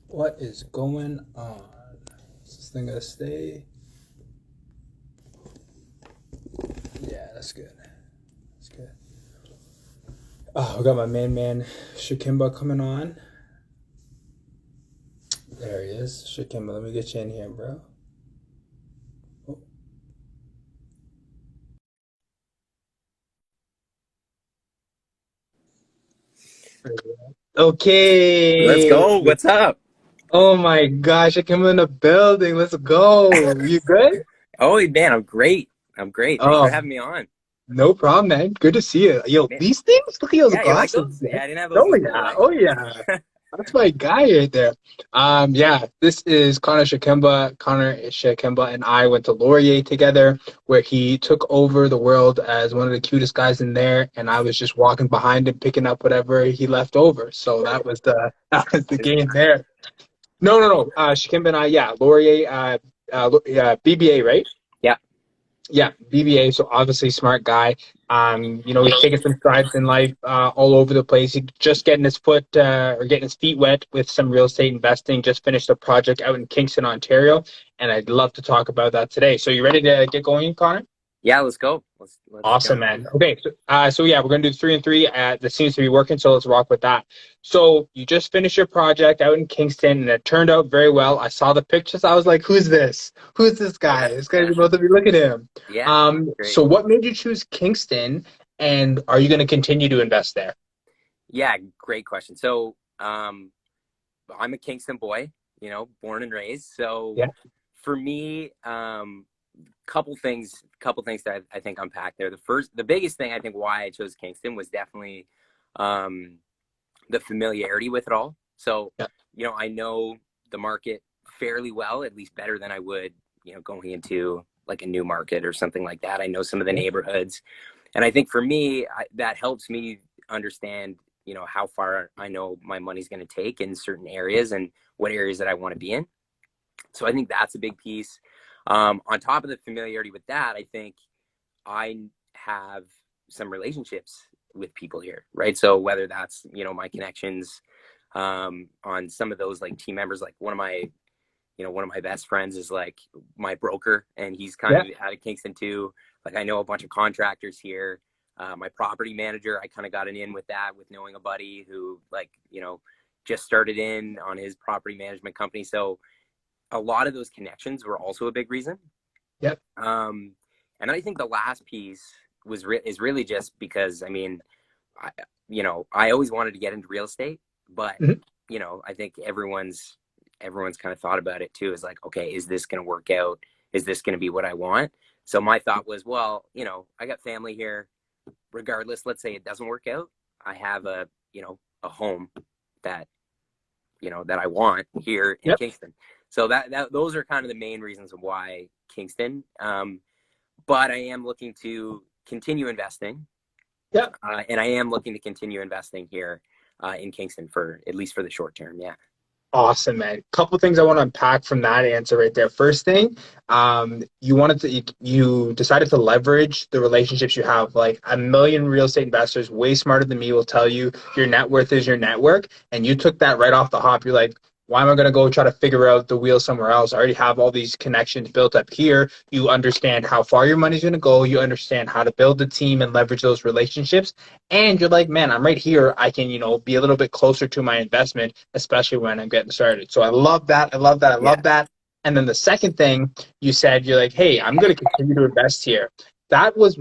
What is going on? Is this thing gonna stay? Yeah, that's good. That's good. Oh, we got my main man Shakimba coming on. There he is. Shakimba, let me get you in here, bro. Oh, Let's okay. go. What's up? Oh my gosh, Shakimba in the building. Let's go. You good? Oh, man, I'm great. I'm great. Thanks for Oh, having me on. no problem, man. Good to see you. Yo, Man, these things? Look at those yeah, you like glasses, those? man. Yeah, I didn't have those in Oh school, yeah. eh? Oh yeah. That's my guy right there. Yeah, this is Connor Shakemba. Connor Shakemba and I went to Laurier together, where he took over the world as one of the cutest guys in there, and I was just walking behind him, picking up whatever he left over. So that was the that was the Is- game there. No, no, no. Shakemba and I, yeah, Laurier, BBA, right? Yeah, Yeah, BBA, so obviously smart guy. He's taking some strides in life all over the place. He's just getting his foot or getting his feet wet with some real estate investing. Just finished a project out in Kingston, Ontario, and I'd love to talk about that today. So you ready to get going, Connor? yeah. Let's go. Let's Awesome, jump in. man. Okay, so yeah, we're gonna do 3 and 3. That seems to be working, so let's rock with that. So you just finished your project out in Kingston, and it turned out very well. I saw the pictures. I was like, "Who's this? Who's this guy? Yeah, This guy's yeah, supposed to be. Look at him." yeah. So Great. what made you choose Kingston, and are you gonna continue to invest there? Yeah, great question. So, I'm a Kingston boy, born and raised. So, Yeah, for me, couple things that I think unpack there. The biggest thing I think why I chose Kingston was definitely, um, the familiarity with it all. So, yeah, I know the market fairly well, at least better than I would, going into like a new market or something like that. I know some of the yeah, neighborhoods. And I think for me, that helps me understand, how far I know my money's going to take in certain areas and what areas that I want to be in. So I think that's a big piece. On top of the familiarity with that, I think I have some relationships with people here, right? So whether that's, my connections on some of those like team members, like one of my best friends is like my broker, and he's kind yeah, of out of Kingston too. Like I know a bunch of contractors here. My property manager, I kind of got an in with that, with knowing a buddy who like, just started in on his property management company. So a lot of those connections were also a big reason. yeah, Um, and I think the last piece is really just because I mean, I, I always wanted to get into real estate, but mhm, I think everyone's kind of thought about it too. Is like, okay, is this going to work out? Is this going to be what I want? So my thought was, well, I got family here. Regardless, let's say it doesn't work out, I have a home that that I want here in yeah, Kingston. So that those are kind of the main reasons why Kingston. But I am looking to continue investing, yeah. and I am looking to continue investing here in Kingston for at least for the short term. Yeah. Awesome, man. Couple things I want to unpack from that answer right there. First thing, you decided to leverage the relationships you have. Like a million real estate investors, way smarter than me, will tell you your net worth is your network, and you took that right off the hop. You're like, why am I going to go try to figure out the wheel somewhere else? I already have all these connections built up here. You understand how far your money's going to go. You understand how to build the team and leverage those relationships. And you're like, man, I'm right here. I can, be a little bit closer to my investment, especially when I'm getting started. So I love that. I love that. I Yeah. love that. And then the second thing you said, you're like, hey, I'm going to continue to invest here. That was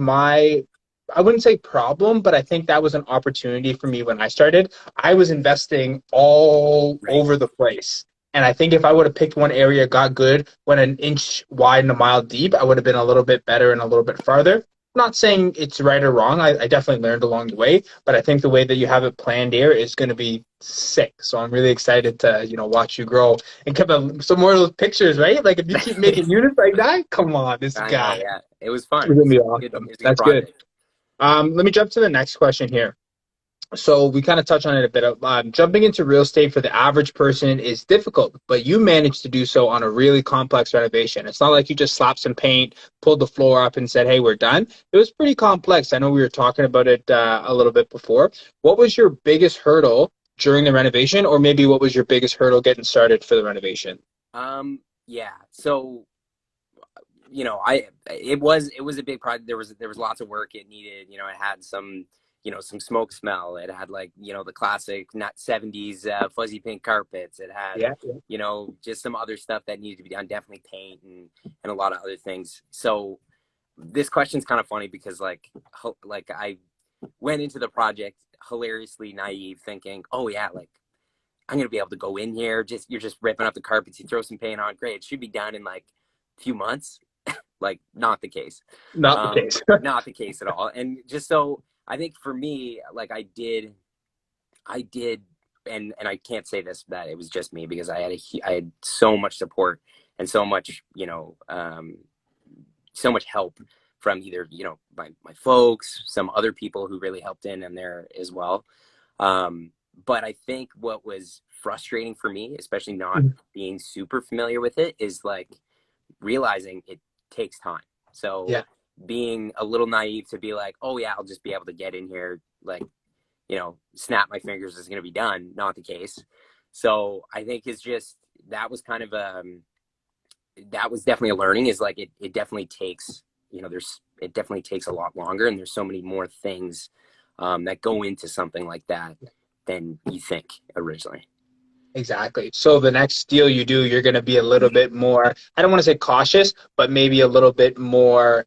I wouldn't say problem, but I think that was an opportunity for me when I started. I was investing all Right. over the place. And I think if I would have picked one area, got good, went an inch wide and a mile deep, I would have been a little bit better and a little bit farther. Not saying it's right or wrong. I definitely learned along the way, but I think the way that you have it planned here is going to be sick. So I'm really excited to, watch you grow and keep some more of those pictures, right? Like if you keep making units like that, come on, this I know. guy Yeah. It was is fun. going to It's be a good. awesome. It's a good That's good. project. Let me jump to the next question here. So we kind of touched on it a bit. Jumping into real estate for the average person is difficult, but you managed to do so on a really complex renovation. It's not like you just slapped some paint, pulled the floor up, and said, "Hey, we're done." It was pretty complex. I know we were talking about it a little bit before. What was your biggest hurdle during the renovation, or maybe what was your biggest hurdle getting started for the renovation? Yeah. So, it was a big project. There was lots of work it needed. It had some smoke smell. It had like, the classic not 70s fuzzy pink carpets. It had, Yeah. just some other stuff that needed to be done, definitely paint and a lot of other things. So this question's kind of funny because like I went into the project hilariously naive thinking, oh yeah, like I'm gonna be able to go in here. You're just ripping up the carpets. You throw some paint on. Great. It should be done in like a few months. Like not the case. Not the case. Not the case at all. And just so I think for me, like I did, and I can't say this that it was just me because I had so much support and so much help from either my folks, some other people who really helped in there as well. But I think what was frustrating for me, especially not being super familiar with it, is like realizing it takes time. So Yeah. being a little naive to be like, oh yeah, I'll just be able to get in here, like, snap my fingers, is going to be done. Not the case. So I think it's just, that was kind of, that was definitely a learning, is like, it definitely takes, it definitely takes a lot longer. And there's so many more things that go into something like that than you think originally. Exactly. So the next deal you do, you're going to be a little bit more, I don't want to say cautious, but maybe a little bit more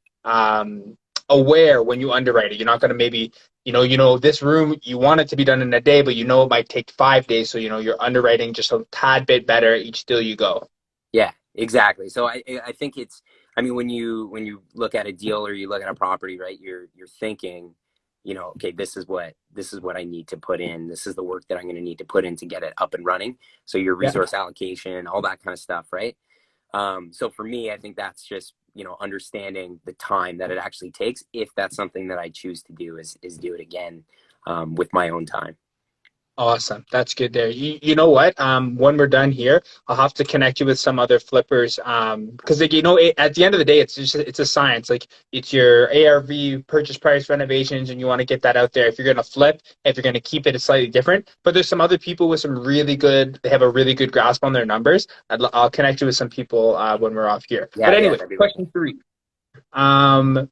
aware when you underwrite it. You're not going to maybe, this room, you want it to be done in a day, but it might take 5 days. So, you're underwriting just a tad bit better each deal you go. Yeah, exactly. So I think it's, I mean, when you look at a deal or you look at a property, right, you're thinking, okay, this is what I need to put in. This is the work that I'm going to need to put in to get it up and running. So your Yeah. resource allocation, all that kind of stuff, right? So for me, I think that's just, understanding the time that it actually takes, if that's something that I choose to do, is do it again, with my own time. Awesome. That's good there. You know what? When we're done here, I'll have to connect you with some other flippers. Because at the end of the day, it's a science. Like it's your ARV purchase price renovations, and you want to get that out there. If you're gonna flip, if you're gonna keep it, it's slightly different. But there's some other people with they have a really good grasp on their numbers. I'll connect you with some people when we're off here. But Yeah, yeah, anyway, that'd be wicked. question three. Um,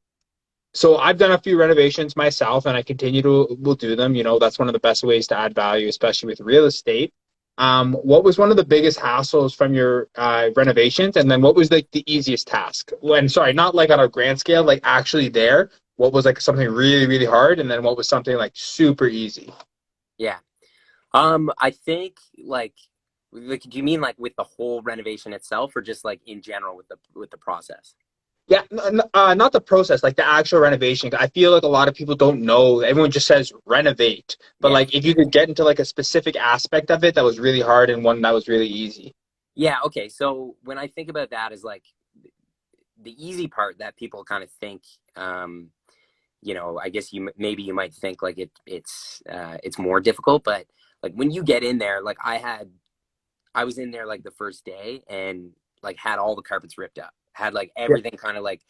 so I've done a few renovations myself, and I continue to will do them. That's one of the best ways to add value, especially with real estate. What was one of the biggest hassles from your renovations, and then what was like the easiest task? When sorry, not like on a grand scale, like actually there. What was like something really really hard, and then what was something like super easy? Yeah. I think like, do you mean like with the whole renovation itself, or just like in general with the process? Yeah, not the process, like the actual renovation. I feel like a lot of people don't know. Everyone just says renovate, but Yeah. like if you could get into like a specific aspect of it that was really hard and one that was really easy. Yeah. Okay. So when I think about that, is like the easy part that people kind of think, I guess maybe you might think like it's more difficult, but like when you get in there, like I was in there like the first day and like had all the carpets ripped up, had like Yeah, everything kind of like,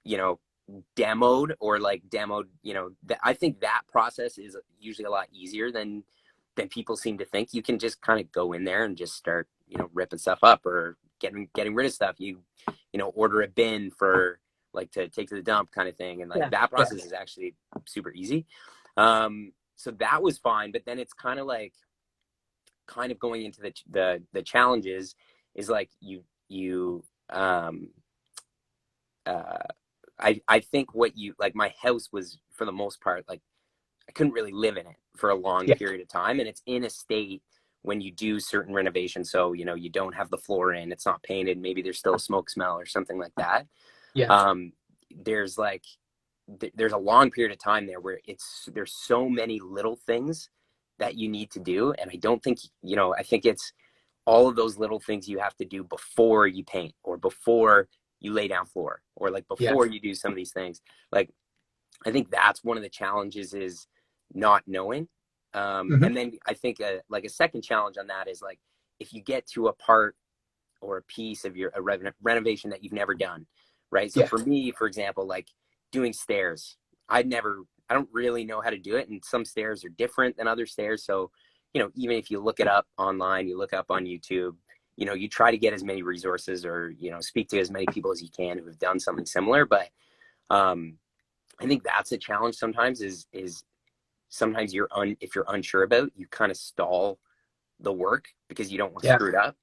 you know, demoed. I think that process is usually a lot easier than people seem to think. You can just kind of go in there and just start, ripping stuff up or getting rid of stuff. Order a bin for like to take to the dump kind of thing. And like yeah, that yeah, process is actually super easy. So that was fine, but then it's kind of going into the challenges is like you uh I think what you like, my house was for the most part like I couldn't really live in it for a long yeah, period of time, and it's in a state when you do certain renovations, so you don't have the floor in, it's not painted, maybe there's still a smoke smell or something like that. yeah, um there's like there's a long period of time there where there's so many little things that you need to do, and I don't think, I think it's all of those little things you have to do before you paint or before you lay down floor or like yeah. before you do some of these things. Like I think that's one of the challenges, is not knowing. Hmm. And then I think like a second challenge on that is like if you get to a part or a piece of your renovation that you've never done, right? So Yeah, for me, for example, like doing stairs, I don't really know how to do it, and some stairs are different than other stairs. So even if you look it up online, you look up on YouTube, you try to get as many resources or, speak to as many people as you can who have done something similar. But I think that's a challenge sometimes is sometimes if you're unsure about, you kind of stall the work because you don't want to Yeah. screw it up.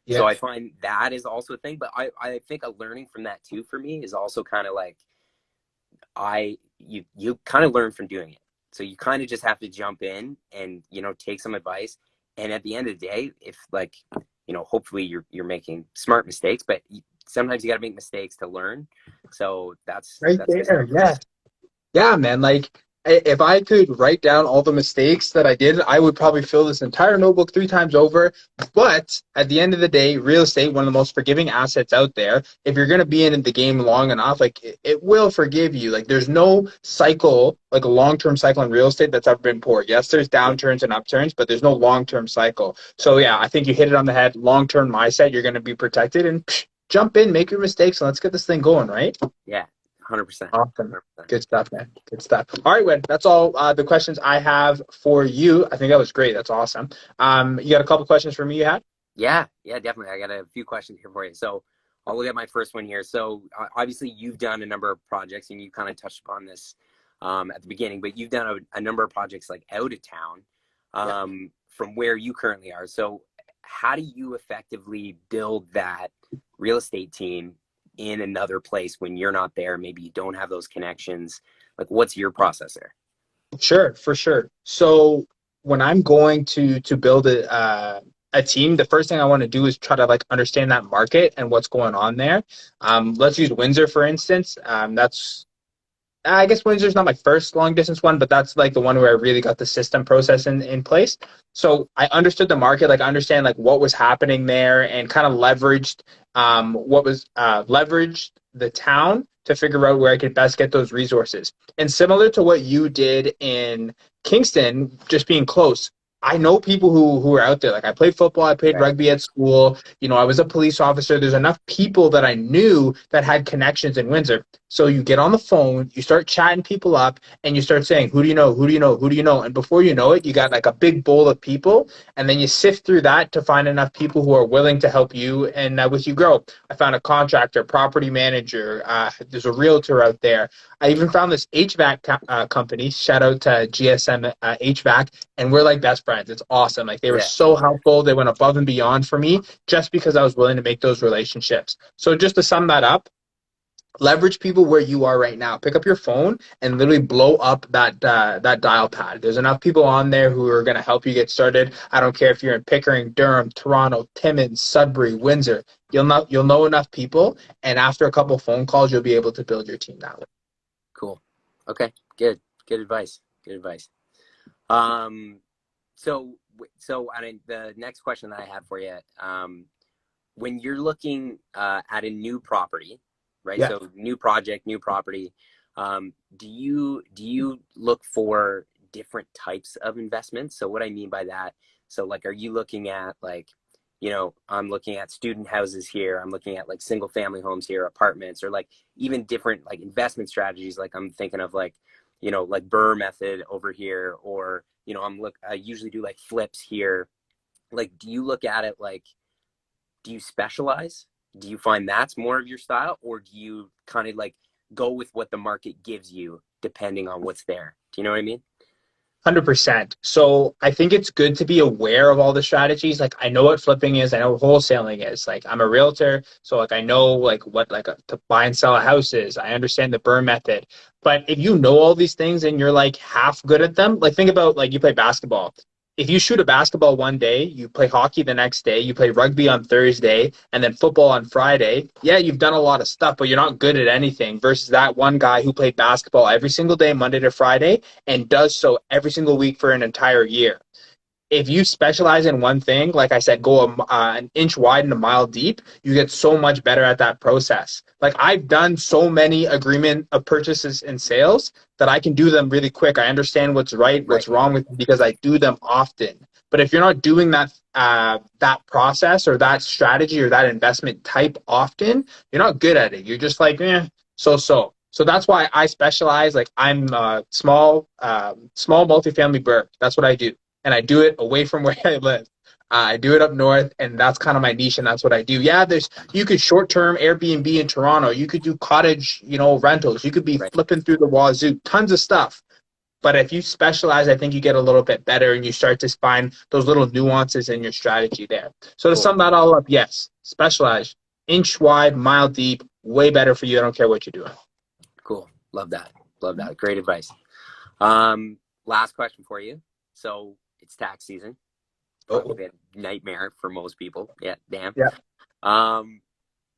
So Yeah. I find that is also a thing, but I think a learning from that too for me is also kind of like you kind of learn from doing it. So you kind of just have to jump in and take some advice. And at the end of the day, if like hopefully you're making smart mistakes, but sometimes you got to make mistakes to learn. So Right that's just there. Yeah. Yeah, man. Like, if I could write down all the mistakes that I did, I would probably fill this entire notebook 3 times over. But at the end of the day, real estate, one of the most forgiving assets out there. If you're going to be in the game long enough, like, it will forgive you. Like, there's no cycle, like a long-term cycle in real estate that's ever been poor. Yes, there's yeah, downturns and upturns, but there's no long-term cycle. So yeah, I think you hit it on the head. Long-term mindset, you're going to be protected, and jump in, make your mistakes, and let's get this thing going, right? yeah, 100%, Awesome. 100%. Good stuff, man. Good stuff. All right, Wed. That's all the questions I have for you. I think that was great. That's awesome. You got a couple questions for me you had? Yeah, definitely. I got a few questions here for you. So I'll look at my first one here. So obviously you've done a number of projects and you kind of touched upon this at the beginning, but you've done a number of projects like out of town Yeah. from where you currently are. So how do you effectively build that real estate team in another place when you're not there? Maybe you don't have those connections. Like, what's your process there? Sure, for sure. So when I'm going to build a team, the first thing I want to do is try to like understand that market and what's going on there. Let's use Windsor for instance. That's I guess Windsor's not my first long distance one, but that's like the one where I really got the system process in place. So I understood the market, like I understand like what was happening there and kind of leveraged what was leveraged the town to figure out where I could best get those resources. And similar to what you did in Kingston, just being close, I know people who are out there. Like I played football, I played Right. rugby at school. I was a police officer. There's enough people that I knew that had connections in Windsor. So you get on the phone, you start chatting people up, and you start saying, "Who do you know? Who do you know? Who do you know?" And before you know it, you got like a big bowl of people, and then you sift through that to find enough people who are willing to help you and with you grow. I found a contractor, property manager. There's a realtor out there. I even found this HVAC company. Shout out to GSM HVAC, and we're like best friends. It's awesome. Like they were Yeah. so helpful. They went above and beyond for me just because I was willing to make those relationships. So just to sum that up, leverage people where you are right now. Pick up your phone and literally blow up that dial pad. There's enough people on there who are going to help you get started. I don't care if you're in Pickering, Durham, Toronto, Timmins, Sudbury, Windsor. You'll know enough people, and after a couple phone calls, you'll be able to build your team that way. Cool. Okay. Good advice. Good advice. Um, so I mean, the next question that I have for you, when you're looking at a new property, right? Yeah. So new project, new property, do you look for different types of investments? So what I mean by that, so like, are you looking at like, I'm looking at student houses here. I'm looking at like single family homes here, apartments, or like even different like investment strategies. Like I'm thinking of like, like Burr method over here, or, I usually do like flips here. Like, do you look at it like, do you specialize? Do you find that's more of your style, or do you kind of like go with what the market gives you depending on what's there? Do you know what I mean? 100%. So I think it's good to be aware of all the strategies. Like I know what flipping is, I know what wholesaling is. Like I'm a realtor, so like I know like what like to buy and sell a house is. I understand the burn method. But if you know all these things and you're like half good at them, like think about like you play basketball. If you shoot a basketball one day, you play hockey the next day, you play rugby on Thursday, and then football on Friday, yeah, you've done a lot of stuff, but you're not good at anything versus that one guy who played basketball every single day, Monday to Friday, and does so every single week for an entire year. If you specialize in one thing, like I said, go an inch wide and a mile deep, you get so much better at that process. Like I've done so many agreement of purchases and sales that I can do them really quick. I understand what's right, Right. what's wrong with them because I do them often. But if you're not doing that process or that strategy or that investment type often, you're not good at it. You're just like, so. So that's why I specialize. Like I'm small multifamily burr. That's what I do. and I do it away from where I live. I do it up north, and that's kind of my niche, and that's what I do. Yeah, you could short-term Airbnb in Toronto. You could do cottage, rentals. You could be Right. flipping through the wazoo, tons of stuff. But if you specialize, I think you get a little bit better, and you start to find those little nuances in your strategy there. So to Cool. sum that all up, yes, specialize, inch wide, mile deep, way better for you. I don't care what you're doing. Cool. Love that. Love that. Great advice. Last question for you. So it's tax season. Oh, Probably a nightmare for most people. Yeah, damn. yeah.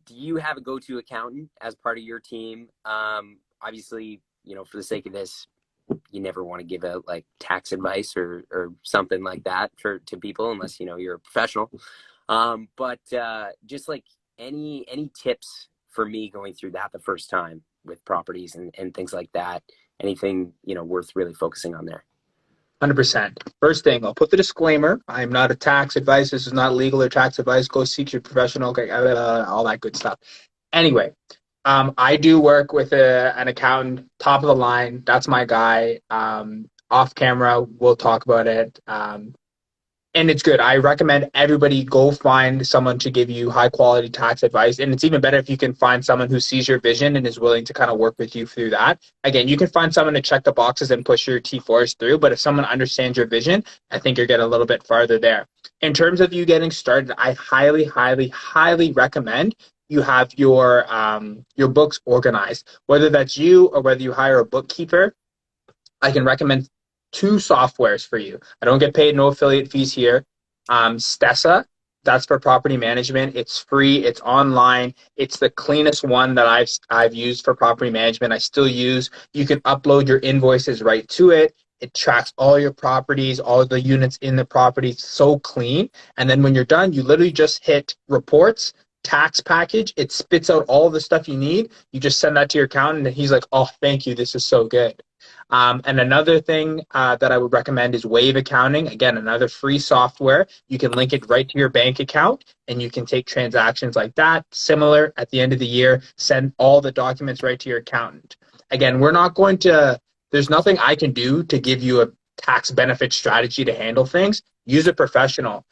Do you have a go-to accountant as part of your team? Obviously, for the sake of this, you never want to give out like tax advice or something like that to people unless you're a professional. But just like any tips for me going through that the first time with properties and things like that. Anything worth really focusing on there? 100%. First thing, I'll put the disclaimer. I'm not a tax advice. This is not legal or tax advice. Go seek your professional, okay, all that good stuff. Anyway, I do work with an accountant, top of the line. That's my guy. Off camera, we'll talk about it. And it's good. I recommend everybody go find someone to give you high quality tax advice. And it's even better if you can find someone who sees your vision and is willing to kind of work with you through that. Again, you can find someone to check the boxes and push your T4s through, but if someone understands your vision, I think you're getting a little bit farther there. In terms of you getting started, I highly, highly, highly recommend you have your books organized. Whether that's you or whether you hire a bookkeeper, I can recommend two softwares for you. I don't get paid no affiliate fees here. Stessa, that's for property management. It's free. It's online. It's the cleanest one that I've used for property management. I still use. You can upload your invoices right to it. It tracks all your properties, all the units in the property. It's so clean. And then when you're done, you literally just hit reports, tax package. It spits out all the stuff you need. You just send that to your accountant, and he's like, "Oh, thank you. This is so good." And another thing that I would recommend is Wave Accounting. Again, another free software. You can link it right to your bank account, and you can take transactions like that. Similar, at the end of the year, send all the documents right to your accountant. Again, there's nothing I can do to give you a tax benefit strategy to handle things. Use a professional.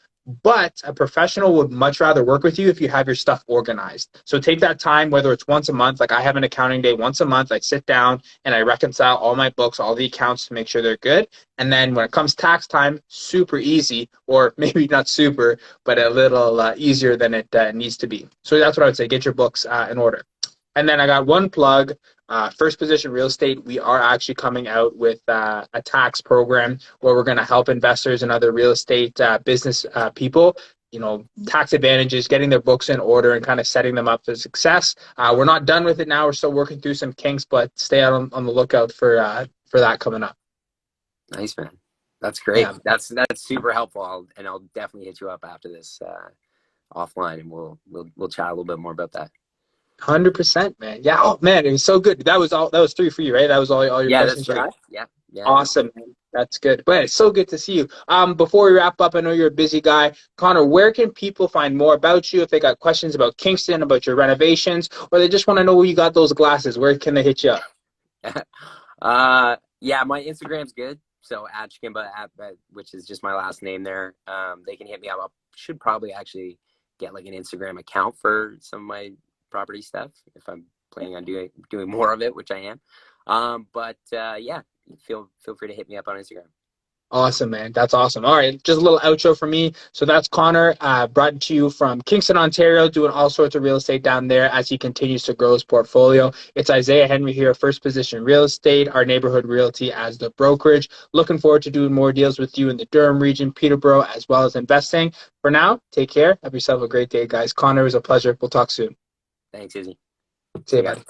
But a professional would much rather work with you if you have your stuff organized. So take that time, whether it's once a month, like I have an accounting day once a month. I sit down and I reconcile all my books, all the accounts to make sure they're good. And then when it comes tax time, super easy, or maybe not super, but a little easier than it needs to be. So that's what I would say. Get your books in order. And then I got one plug. First Position Real Estate, we are actually coming out with a tax program where we're going to help investors and other real estate business people, tax advantages, getting their books in order and kind of setting them up for success. We're not done with it now. We're still working through some kinks, but stay out on the lookout for that coming up. Nice, man. That's great. Yeah. That's super helpful. I'll definitely hit you up after this offline, and we'll chat a little bit more about that. 100%, man. Yeah. Oh, man, it was so good. That was three for you, right? That was all your questions, that's right? right. Yeah. Awesome, man. That's good. But it's so good to see you. Before we wrap up, I know you're a busy guy. Connor, where can people find more about you if they got questions about Kingston, about your renovations, or they just want to know where you got those glasses? Where can they hit you up? Yeah, my Instagram's good. So at Chikimba, which is just my last name there. They can hit me up. I should probably actually get like an Instagram account for some of my property stuff if I'm planning on doing more of it, which I am. But yeah, feel free to hit me up on Instagram. Awesome, man. That's awesome. All right, just a little outro for me. So that's Connor, brought to you from Kingston, Ontario, doing all sorts of real estate down there as he continues to grow his portfolio. It's Isaiah Henry here, First Position Real Estate, our neighborhood realty as the brokerage. Looking forward to doing more deals with you in the Durham region, Peterborough, as well as investing. For now, take care. Have yourself a great day, guys. Connor, it was a pleasure. We'll talk soon. Thanks, Izzy. See you, buddy.